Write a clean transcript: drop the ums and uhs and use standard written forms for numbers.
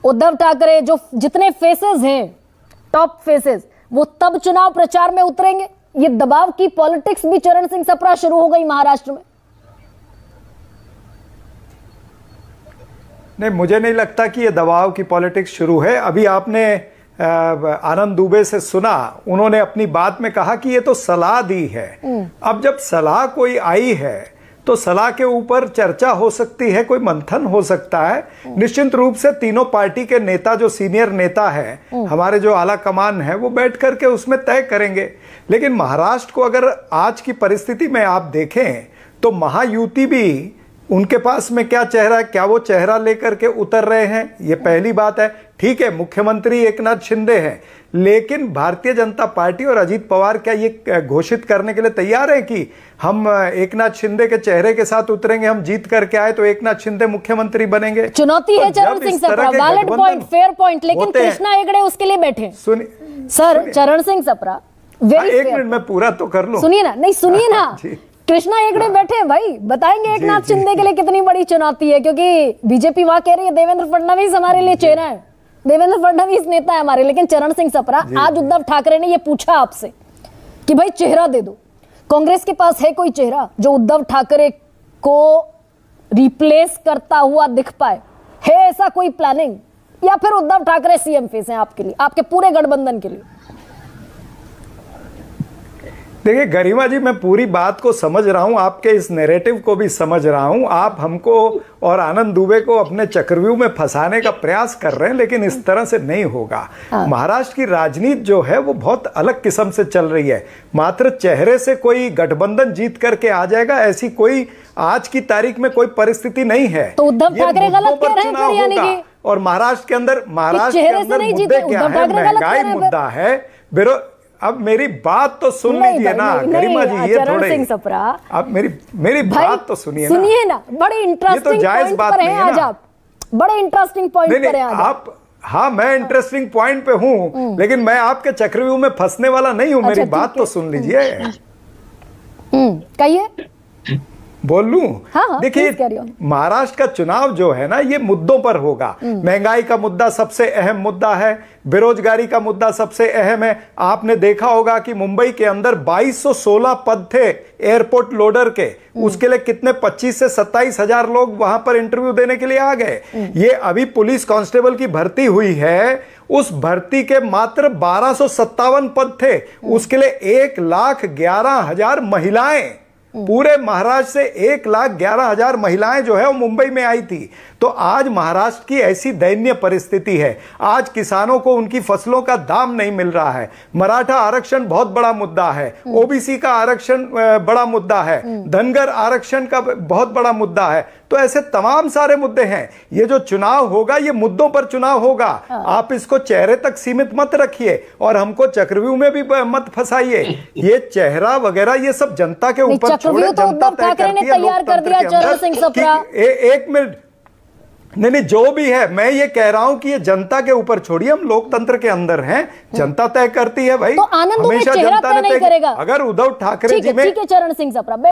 उद्धव ठाकरे जो जितने फेसेस हैं, टॉप फेसेस, वो तब चुनाव प्रचार में उतरेंगे। ये दबाव की पॉलिटिक्स भी चरण सिंह सप्रा शुरू हो गई महाराष्ट्र में। नहीं, मुझे नहीं लगता कि ये दबाव की पॉलिटिक्स शुरू है। अभी आपने आनंद दुबे से सुना, उन्होंने अपनी बात में कहा कि ये तो सलाह दी है। अब जब सलाह कोई आई है तो सलाह के ऊपर चर्चा हो सकती है, कोई मंथन हो सकता है। निश्चित रूप से तीनों पार्टी के नेता, जो सीनियर नेता है, हमारे जो आला कमान है, वो बैठ करके उसमें तय करेंगे। लेकिन महाराष्ट्र को अगर आज की परिस्थिति में आप देखें तो महायुति भी, उनके पास में क्या चेहरा है, क्या वो चेहरा लेकर के उतर रहे हैं, ये पहली बात है। ठीक है, मुख्यमंत्री एकनाथ शिंदे हैं, लेकिन भारतीय जनता पार्टी और अजीत पवार क्या ये घोषित करने के लिए तैयार हैं कि हम एकनाथ शिंदे के चेहरे के साथ उतरेंगे, हम जीत करके आए तो एकनाथ शिंदे मुख्यमंत्री बनेंगे? चुनौती है चरण Singh Sapra, valid point, fair point, लेकिन कृष्णा हेगड़े उसके लिए बैठे। सुनिए सर, चरण सिंह सपरा, एक मिनट में पूरा तो कर लूं। सुनिए ना, नहीं सुनिए ना, कृष्णा हेगड़े बैठे हैं भाई, बताएंगे एकनाथ शिंदे के लिए कितनी बड़ी चुनौती है, क्योंकि बीजेपी वहां कह रही है देवेंद्र फडणवीस हमारे लिए चेहरा है, देवेंद्र फडणवीस नेता है हमारे। लेकिन चरण सिंह सप्रा, आज उद्धव ठाकरे ने ये पूछा आपसे कि भाई चेहरा दे दो, कांग्रेस के पास है कोई चेहरा जो उद्धव ठाकरे को रिप्लेस करता हुआ दिख पाए? है ऐसा कोई प्लानिंग, या फिर उद्धव ठाकरे सीएम फेस हैं आपके लिए, आपके पूरे गठबंधन के लिए? देखिए गरिमा जी, मैं पूरी बात को समझ रहा हूं, आपके इस नैरेटिव को भी समझ रहा हूं। आप हमको और आनंद दुबे को अपने चक्रव्यूह में फंसाने का प्रयास कर रहे हैं, लेकिन इस तरह से नहीं होगा। महाराष्ट्र की राजनीति जो है वो बहुत अलग किस्म से चल रही है। मात्र चेहरे से कोई गठबंधन जीत करके आ जाएगा, ऐसी कोई आज की तारीख में कोई परिस्थिति नहीं है। तो उद्धव ठाकरे गलत कह रहे हैं फिर, यानी कि और महाराष्ट्र के अंदर मुद्दे क्या है? महंगाई मुद्दा है, अब मेरी बात तो सुन लीजिए ना गरिमा जी, ये थोड़े सिंह सप्रा, अब मेरी बात तो सुनिए ना, बड़े इंटरेस्टिंग पॉइंट पर हैं आज आप, बड़े इंटरेस्टिंग पॉइंट पर हैं आज आप। हाँ, मैं इंटरेस्टिंग पॉइंट पे हूँ, लेकिन मैं आपके चक्रव्यूह में फंसने वाला नहीं हूँ। मेरी बात तो सुन लीजिए। कहिए, बोल लूं? हाँ, देखिए महाराष्ट्र का चुनाव जो है ना, ये मुद्दों पर होगा। महंगाई का मुद्दा सबसे अहम मुद्दा है, बेरोजगारी का मुद्दा सबसे अहम है। आपने देखा होगा कि मुंबई के अंदर 2216 पद थे एयरपोर्ट लोडर के, उसके लिए कितने 25 से 27 हजार लोग वहां पर इंटरव्यू देने के लिए आ गए। ये अभी पुलिस कांस्टेबल की भर्ती हुई है, उस भर्ती के मात्र 1257 पद थे, उसके लिए 1,11,000 महिलाएं, पूरे महाराष्ट्र से 1,11,000 महिलाएं जो है वो मुंबई में आई थी। तो आज महाराष्ट्र की ऐसी दयनीय परिस्थिति है। आज किसानों को उनकी फसलों का दाम नहीं मिल रहा है। मराठा आरक्षण बहुत बड़ा मुद्दा है, ओबीसी का आरक्षण बड़ा मुद्दा है, धनगर आरक्षण का बहुत बड़ा मुद्दा है। तो ऐसे तमाम सारे मुद्दे हैं। ये जो चुनाव होगा, ये मुद्दों पर चुनाव होगा। आप इसको चेहरे तक सीमित मत रखिए और हमको चक्रव्यूह में भी मत फंसाइए। ये चेहरा वगैरह ये सब जनता के ऊपर छोड़े, जनता तय करती है लोकतंत्र के अंदर। एक मिनट, नहीं, जो भी है, मैं ये कह रहा हूं कि ये जनता के ऊपर छोड़िए, हम लोकतंत्र के अंदर हैं, जनता तय करती है भाई। तो आनंद दुबे चेहरा तय नहीं करेगा। अगर उद्धव ठाकरे जी में चरण सिंह सप्रा